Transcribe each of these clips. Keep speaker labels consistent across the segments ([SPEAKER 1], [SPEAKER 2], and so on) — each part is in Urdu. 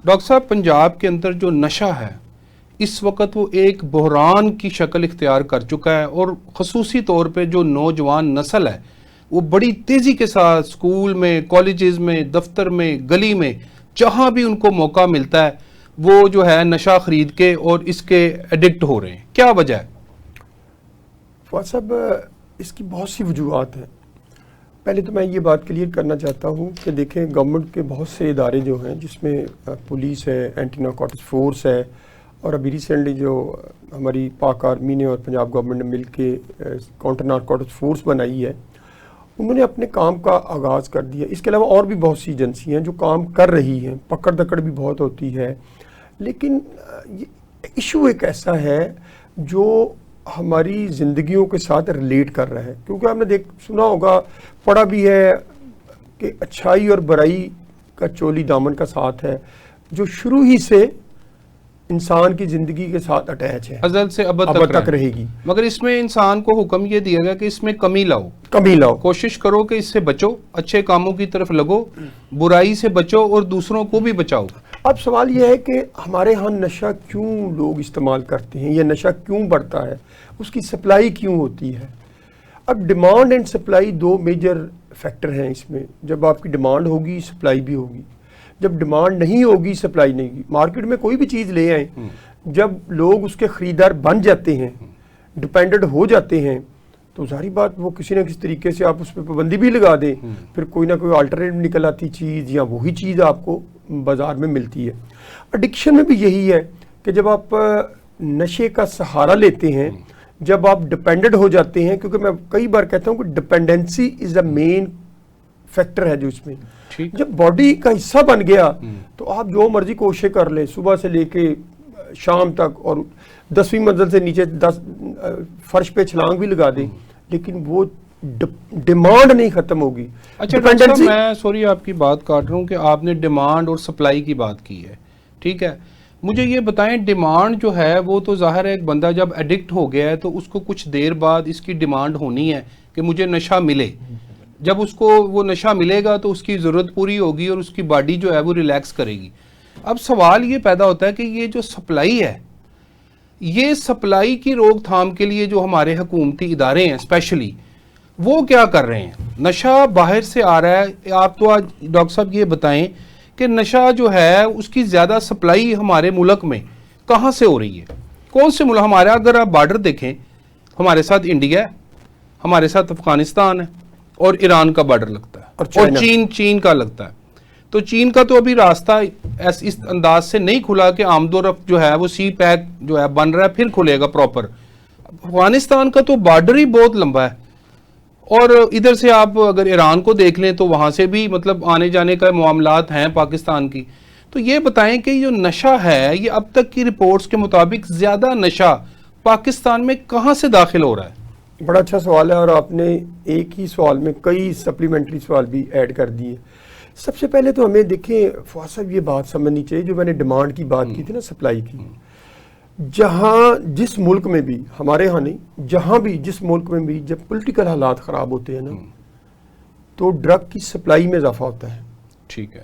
[SPEAKER 1] ڈاکٹر صاحب پنجاب کے اندر جو نشہ ہے اس وقت وہ ایک بحران کی شکل اختیار کر چکا ہے، اور خصوصی طور پہ جو نوجوان نسل ہے وہ بڑی تیزی کے ساتھ اسکول میں، کالجز میں، دفتر میں، گلی میں جہاں بھی ان کو موقع ملتا ہے وہ جو ہے نشہ خرید کے اور اس کے ایڈکٹ ہو رہے ہیں. کیا وجہ ہے؟
[SPEAKER 2] فواد صاحب اس کی بہت سی وجوہات ہیں. پہلے تو میں یہ بات کلیئر کرنا چاہتا ہوں کہ دیکھیں گورنمنٹ کے بہت سے ادارے جو ہیں جس میں پولیس ہے، اینٹی نارکوٹکس فورس ہے، اور ابھی ریسنٹلی جو ہماری پاک آرمی نے اور پنجاب گورنمنٹ نے مل کے کاؤنٹر نارکوٹکس فورس بنائی ہے، انہوں نے اپنے کام کا آغاز کر دیا. اس کے علاوہ اور بھی بہت سی ایجنسی ہیں جو کام کر رہی ہیں، پکڑ دکڑ بھی بہت ہوتی ہے، لیکن ایشو ایک ایسا ہے جو ہماری زندگیوں کے ساتھ ریلیٹ کر رہا ہے. کیونکہ آپ نے سنا ہوگا، پڑھا بھی ہے کہ اچھائی اور برائی کا چولی دامن کا ساتھ ہے، جو شروع ہی سے انسان کی زندگی کے ساتھ اٹیچ ہے،
[SPEAKER 1] ازل سے ابد
[SPEAKER 2] تک رہے گی.
[SPEAKER 1] مگر اس میں انسان کو حکم یہ دیا گیا کہ اس میں کمی لاؤ، کوشش کرو کہ اس سے بچو، اچھے کاموں کی طرف لگو، برائی سے بچو اور دوسروں کو بھی بچاؤ.
[SPEAKER 2] اب سوال یہ ہے کہ ہمارے ہاں نشہ کیوں لوگ استعمال کرتے ہیں، یہ نشہ کیوں بڑھتا ہے، اس کی سپلائی کیوں ہوتی ہے. اب ڈیمانڈ اینڈ سپلائی دو میجر فیکٹر ہیں اس میں. جب آپ کی ڈیمانڈ ہوگی سپلائی بھی ہوگی، جب ڈیمانڈ نہیں ہوگی سپلائی نہیں ہوگی. مارکیٹ میں کوئی بھی چیز لے آئیں، جب لوگ اس کے خریدار بن جاتے ہیں، ڈیپینڈنٹ ہو جاتے ہیں، تو ظاہری بات وہ کسی نہ کسی طریقے سے آپ اس پہ پابندی بھی لگا دیں، پھر کوئی نہ کوئی آلٹرنیٹو نکل آتی چیز یا وہی چیز آپ کو بازار میں ملتی ہے. ایڈکشن میں بھی یہی ہے کہ جب آپ نشے کا سہارا لیتے ہیں، جب آپ ڈیپینڈنٹ ہو جاتے ہیں، کیونکہ میں کئی بار کہتا ہوں کہ ڈیپینڈنسی از اے مین فیکٹر ہے جو اس میں، جب باڈی کا حصہ بن گیا تو آپ جو مرضی کوشش کر لیں، صبح سے لے کے شام تک، اور 10ویں منزل سے نیچے 10 فرش پہ چھلانگ بھی لگا دیں، لیکن وہ ڈیمانڈ نہیں ختم ہوگی.
[SPEAKER 1] اچھا ڈاکٹر صاحب، میں سوری آپ کی بات کاٹ رہا ہوں کہ آپ نے ڈیمانڈ اور سپلائی کی بات کی ہے، ٹھیک ہے. مجھے یہ بتائیں، ڈیمانڈ جو ہے وہ تو ظاہر ہے ایک بندہ جب ایڈکٹ ہو گیا ہے تو اس کو کچھ دیر بعد اس کی ڈیمانڈ ہونی ہے کہ مجھے نشہ ملے. جب اس کو وہ نشہ ملے گا تو اس کی ضرورت پوری ہوگی اور اس کی باڈی جو ہے وہ ریلیکس کرے گی. اب سوال یہ پیدا ہوتا ہے کہ یہ جو سپلائی ہے، یہ سپلائی کی روک تھام کے لیے جو ہمارے حکومتی ادارے ہیں اسپیشلی، وہ کیا کر رہے ہیں؟ نشہ باہر سے آ رہا ہے. آپ تو آج ڈاکٹر صاحب یہ بتائیں کہ نشہ جو ہے اس کی زیادہ سپلائی ہمارے ملک میں کہاں سے ہو رہی ہے؟ کون سے ملک؟ ہمارا اگر آپ بارڈر دیکھیں، ہمارے ساتھ انڈیا ہے، ہمارے ساتھ افغانستان ہے، اور ایران کا بارڈر لگتا ہے، اور چین کا لگتا ہے. تو چین کا تو ابھی راستہ اس انداز سے نہیں کھلا کہ آمد و رفت جو ہے وہ سی پیک جو ہے بن رہا ہے، پھر کھلے گا پراپر. افغانستان کا تو بارڈر ہی بہت لمبا ہے، اور ادھر سے آپ اگر ایران کو دیکھ لیں تو وہاں سے بھی مطلب آنے جانے کا معاملات ہیں پاکستان کی. تو یہ بتائیں کہ یہ نشہ ہے، یہ اب تک کی رپورٹس کے مطابق زیادہ نشہ پاکستان میں کہاں سے داخل ہو رہا ہے؟
[SPEAKER 2] بڑا اچھا سوال ہے، اور آپ نے ایک ہی سوال میں کئی سپلیمنٹری سوال بھی ایڈ کر دیے. سب سے پہلے تو ہمیں دیکھیں فواز صاحب، یہ بات سمجھنی چاہیے جو میں نے ڈیمانڈ کی بات کی تھی نا، سپلائی کی. جہاں جس ملک میں بھی، ہمارے ہاں نہیں، جہاں بھی جس ملک میں بھی جب پولیٹیکل حالات خراب ہوتے ہیں نا، تو ڈرگ کی سپلائی میں اضافہ ہوتا ہے.
[SPEAKER 1] ٹھیک ہے.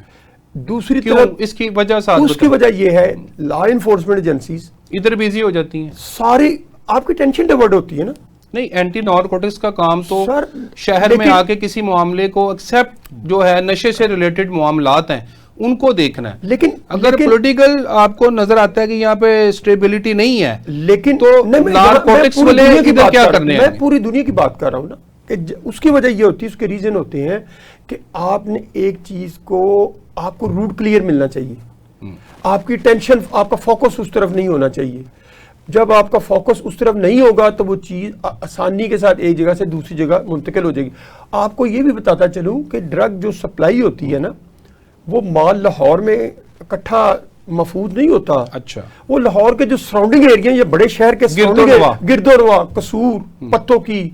[SPEAKER 2] دوسری طرف
[SPEAKER 1] اس کی وجہ
[SPEAKER 2] اس کی وجہ یہ ہے لا انفورسمنٹ ایجنسیز
[SPEAKER 1] ادھر بیزی ہو جاتی ہیں،
[SPEAKER 2] ساری آپ کی ٹینشن ڈیورٹ ہوتی ہے نا.
[SPEAKER 1] نہیں، اینٹی نارکوٹکس کا کام تو شہر میں آ کے کسی معاملے کو ایکسیپٹ جو ہے نشے سے ریلیٹڈ معاملات ہیں ان کو دیکھنا ہے.
[SPEAKER 2] لیکن
[SPEAKER 1] اگر پولیٹیکل آپ کو نظر آتا ہے کہ یہاں پہ اسٹیبلٹی نہیں ہے،
[SPEAKER 2] لیکن
[SPEAKER 1] تو نارکوٹکس والے ادھر کیا کرنے ہیں؟
[SPEAKER 2] میں پوری دنیا کی بات کر رہا ہوں نا، کہ اس کی وجہ یہ ہوتی ہے، اس کے ریزن ہوتے ہیں کہ آپ نے ایک چیز کو، آپ کو روٹ کلیئر ملنا چاہیے، آپ کی ٹینشن، آپ کا فوکس اس طرف نہیں ہونا چاہیے. جب آپ کا فوکس اس طرف نہیں ہوگا تو وہ چیز آسانی کے ساتھ ایک جگہ سے دوسری جگہ منتقل ہو جائے گی. آپ کو یہ بھی بتاتا چلوں کہ ڈرگ جو سپلائی ہوتی ہے نا، وہ مال لاہور میں اکٹھا محفوظ نہیں ہوتا.
[SPEAKER 1] اچھا.
[SPEAKER 2] وہ لاہور کے جو سراؤنڈنگ ایریا، یہ بڑے شہر کے گرد و روا، قصور، پتوں کی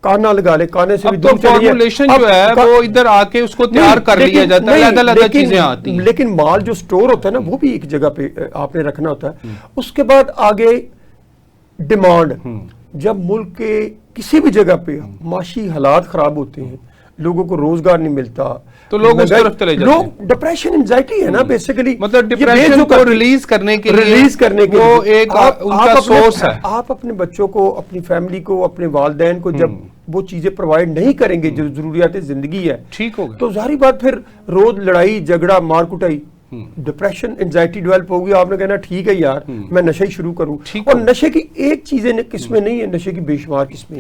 [SPEAKER 2] کانا لگا لے، کانے سے بھی دور چلی ہے.
[SPEAKER 1] فارمولیشن جو ہے وہ ادھر آ کے اس کو تیار کر لیا جاتا ہے، علیحدہ چیزیں آتی ہیں.
[SPEAKER 2] لیکن مال جو سٹور ہوتا ہے نا، وہ بھی ایک جگہ پہ آپ نے رکھنا ہوتا ہے. اس کے بعد آگے ڈیمانڈ. جب ملک کے کسی بھی جگہ پہ معاشی حالات خراب ہوتے ہیں، لوگوں کو روزگار نہیں ملتا
[SPEAKER 1] تو لوگ اس طرف چلے جاتے ہیں.
[SPEAKER 2] لوگ ڈپریشن انزائٹی ہے نا بیسیکلی,
[SPEAKER 1] مطلب ڈپریشن کو ریلیز کرنے کے لیے وہ ایک ان کا سورس ہے.
[SPEAKER 2] آپ اپنے بچوں کو, اپنی فیملی کو, اپنے والدین کو جب وہ چیزیں پرووائڈ نہیں کریں گے جو ضروریات زندگی ہے,
[SPEAKER 1] ٹھیک ہوگا,
[SPEAKER 2] تو ظاہری بات پھر روز لڑائی جھگڑا مار کٹائی, ڈپریشن انزائٹی ڈیولپ ہوگی. آپ نے کہنا ٹھیک ہے یار میں نشہ ہی شروع کروں, اور نشے کی ایک چیزیں قسمیں نہیں ہے, نشے کی بے شمار قسمیں.